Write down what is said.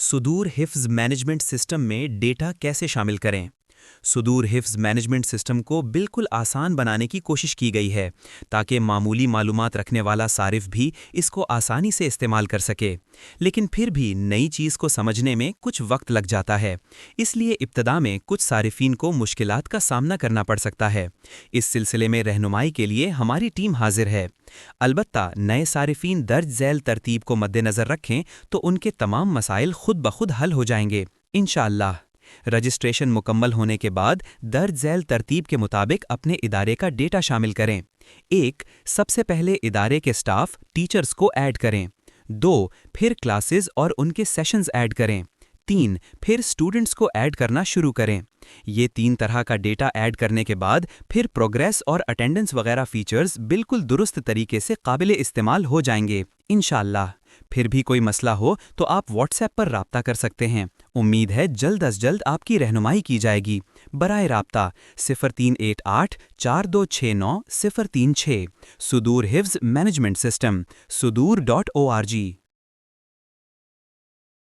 सुदूर हिफ्ज़ management system में data कैसे शामिल करें। सुदूर हिफ्ज़ मैनेजमेंट सिस्टम को बिल्कुल आसान बनाने की कोशिश की गई है ताकि मामूली मालूमात रखने वाला सारिफ भी इसको आसानी से इस्तेमाल कर सके। लेकिन फिर भी नई चीज़ को समझने में कुछ वक्त लग जाता है, इसलिए इब्तदा में कुछ सारिफीन को मुश्किलात का सामना करना पड़ सकता है। इस सिलसिले में रहनुमाई के लिए हमारी टीम हाजिर है। अलबत्ता नए सारिफीन दर्ज झैल तरतीब को मद्देनज़र रखें तो उनके तमाम मसाइल खुद ब खुद हल हो जाएंगे इंशाअल्लाह। रजिस्ट्रेशन मुकम्मल होने के बाद दर्ज झैल तरतीब के मुताबिक अपने इदारे का डेटा शामिल करें। 1. सबसे पहले इदारे के स्टाफ टीचर्स को ऐड करें। 2. फिर क्लासेस और उनके सेशंस ऐड करें। 3. फिर स्टूडेंट्स को ऐड करना शुरू करें। ये 3 तरह का डेटा ऐड करने के बाद फिर प्रोग्रेस और अटेंडेंस वगैरह फीचर्स बिल्कुल दुरुस्त तरीके से काबिल इस्तेमाल हो जाएंगे इंशाअल्लाह। फिर भी कोई मसला हो तो आप व्हाट्सएप पर राब्ता कर सकते हैं। उम्मीद है जल्द अज जल्द आपकी रहनुमाई की जाएगी। बराए राब्ता 0388 4269 036। सुदूर हिफ्ज़ मैनेजमेंट सिस्टम sudoor.org।